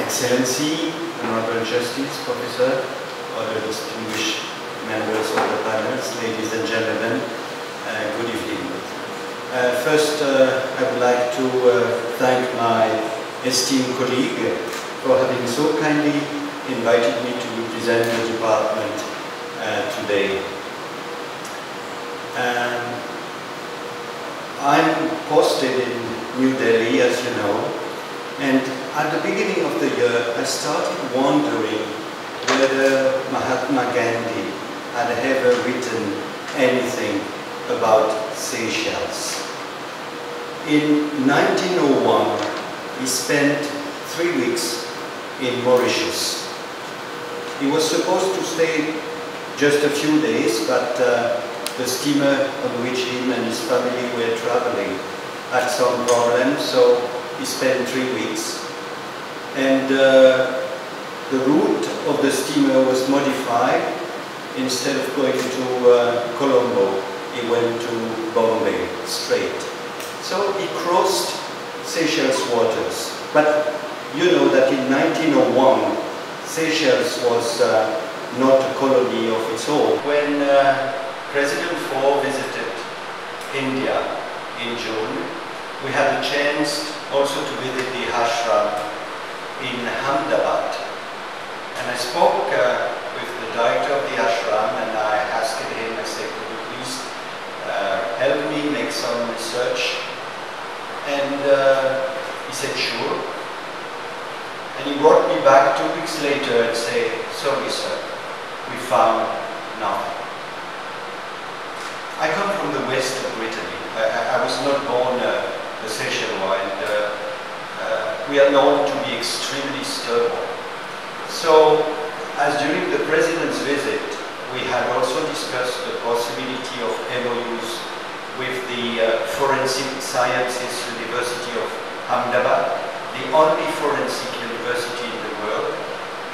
Excellency, Honorable Justice, Professor, other distinguished members of the panels, ladies and gentlemen, good evening. First, I would like to thank my esteemed colleague for having so kindly invited me to represent the department today. I'm posted in New Delhi, as you know, and at the beginning of the year I started wondering whether Mahatma Gandhi had ever written anything about Seychelles. In 1901, he spent 3 weeks in Mauritius. He was supposed to stay just a few days, but the steamer on which him and his family were traveling had some problems, so he spent 3 weeks. And the route of the steamer was modified. Instead of going to Colombo, he went to Bombay straight. So he crossed Seychelles waters. But you know that in 1901, Seychelles was not a colony of its own. When President Ford visited India in June, we had a chance also to visit the ashram in Ahmedabad. And I spoke with the director of the ashram, and I asked him, I said, could you please help me make some research? And he said, sure. And he brought me back 2 weeks later and said, sorry sir, we found nothing. I come from the west of Brittany. I was not born a Seychellois, and we are known to be extremely stubborn. So, as during the President's visit, we had also discussed the possibility of MOUs with the Forensic Sciences University of Ahmedabad, the only forensic university in the world,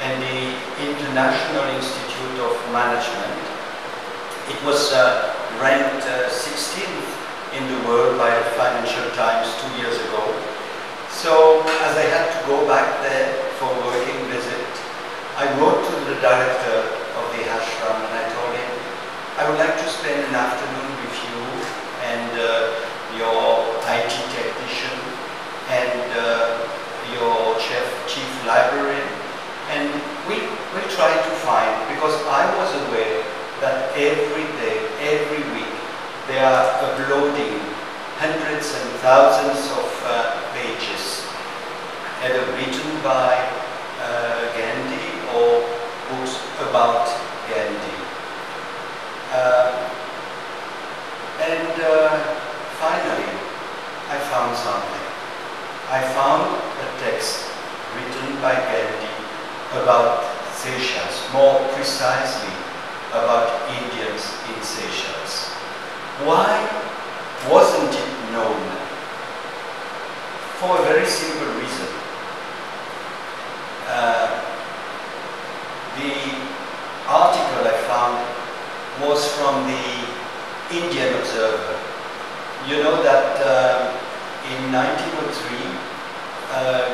and the International Institute of Management. It was ranked 16th in the world by the Financial Times 2 years ago. So, as I had to go back there for a working visit, I wrote to the director of the ashram and I told him, I would like to spend an afternoon with you and your IT technician and your chief librarian, and we'll try to find, because I was aware that every day, every week, they are uploading hundreds and thousands of pages, either written by Gandhi or books about Gandhi. Finally, I found something. I found a text written by Gandhi about Seychelles, more precisely about Indians in Seychelles. Why wasn't it known? For a very simple reason. The article I found was from the Indian Observer. You know that in 1903,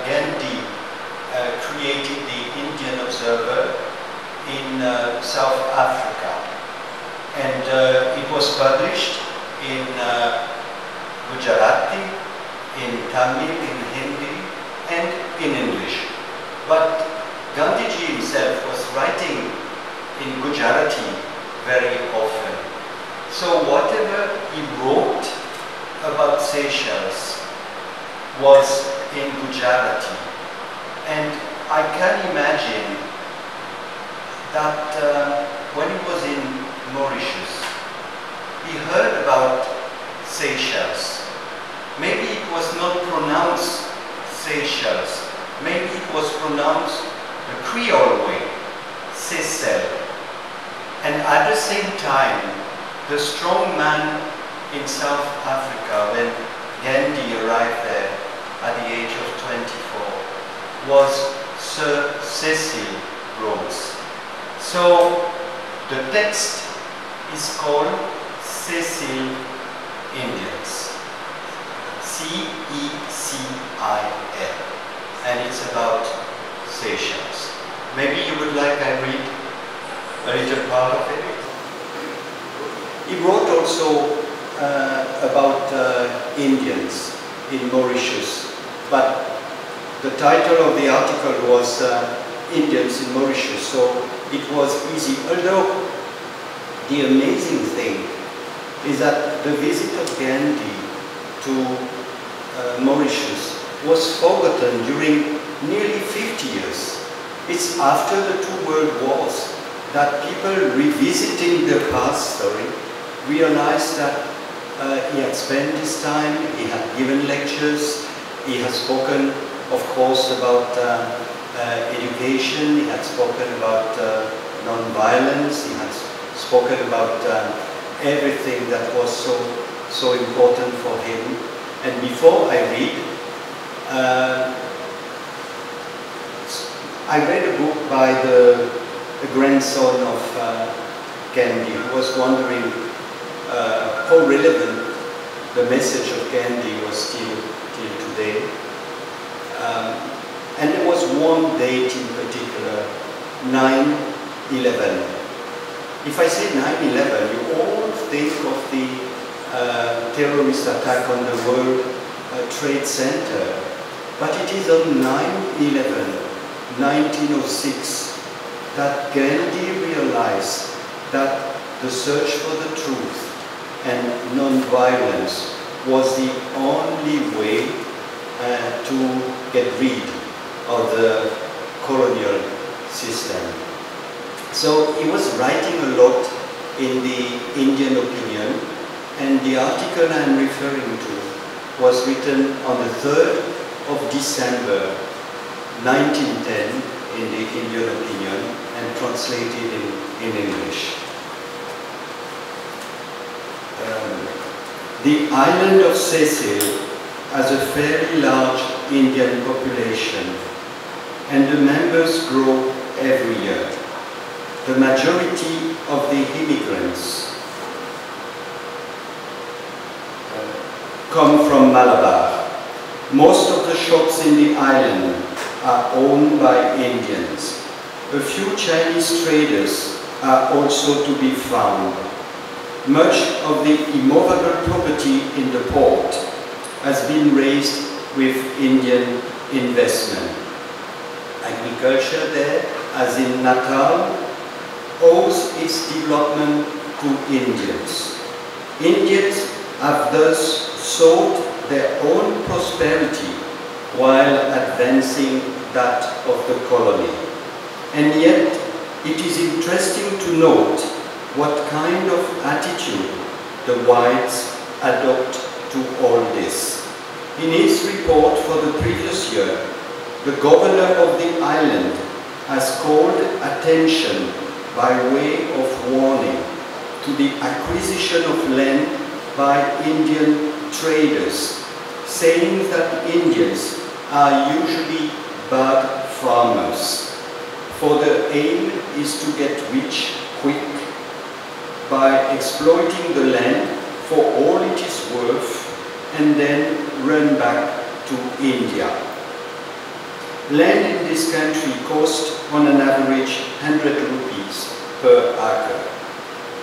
Gandhi created the Indian Observer in South Africa, and it was published in Gujarati, in Tamil, in Hindi, and in English. But Gandhiji himself was writing in Gujarati very often. So whatever he wrote about Seychelles was in Gujarati. And I can imagine that when he was in Mauritius, he heard about Seychelles. Maybe it was not pronounced Seychelles. Maybe it was pronounced the Creole way, Seychelles. And at the same time, the strong man in South Africa, when Gandhi arrived there at the age of 24, was Sir Cecil Rhodes. So the text is called Cecil Indians, C-E-C-I-L, and it's about Seychelles. Maybe you would like I read a little part of it. He wrote also about Indians in Mauritius, but the title of the article was Indians in Mauritius, so it was easy. Although the amazing thing is that the visit of Gandhi to Mauritius was forgotten during nearly 50 years. It's after the two world wars that people revisiting the past story realized that he had spent his time, he had given lectures, he had spoken, of course, about education, he had spoken about non-violence, he had spoken about everything that was so important for him. And before I read a book by the grandson of Gandhi, who was wondering how relevant the message of Gandhi was till today. And there was one date in particular, 9/11. If I say 9/11, you all think of the terrorist attack on the World Trade Center, but it is on 9/11, 1906, that Gandhi realized that the search for the truth and non-violence was the only way to get rid of the colonial system. So he was writing a lot in the Indian opinion, and the article I'm referring to was written on the 3rd of December 1910 in the Indian opinion and translated in English. The island of Seychelles has a fairly large Indian population, and the members grow every year. The majority of the immigrants come from Malabar. Most of the shops in the island are owned by Indians. A few Chinese traders are also to be found. Much of the immovable property in the port has been raised with Indian investment. Agriculture there, as in Natal, owes its development to Indians. Indians have thus sought their own prosperity while advancing that of the colony. And yet, it is interesting to note what kind of attitude the whites adopt to all this. In his report for the previous year, the governor of the island has called attention by way of warning to the acquisition of land by Indian traders, saying that Indians are usually bad farmers, for the aim is to get rich quick by exploiting the land for all it is worth and then run back to India. Land in this country costs on an average 100 rupees per acre,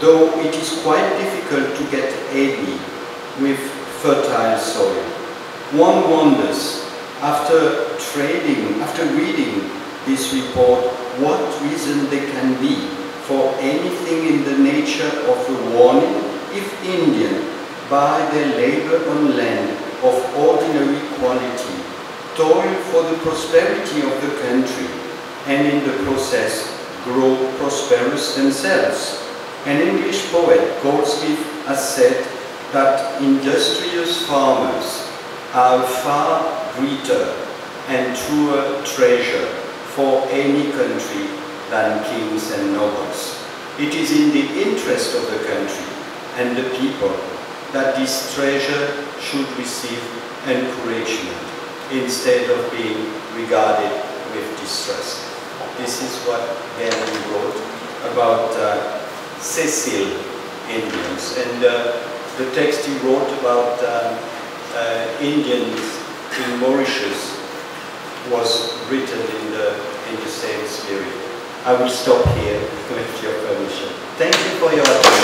though it is quite difficult to get any with fertile soil. One wonders, after reading this report, what reason there can be for anything in the nature of a warning if Indians, by their labor on land of ordinary quality, toil for the prosperity of the country and in the process grow prosperous themselves. An English poet, Goldsmith, has said that industrious farmers are a far greater and truer treasure for any country than kings and nobles. It is in the interest of the country and the people that this treasure should receive encouragement instead of being regarded with distrust. This is what Gandhi wrote about Seychelles Indians, and the text he wrote about Indians in Mauritius was written in the same spirit. I will stop here with your permission. Thank you for your attention.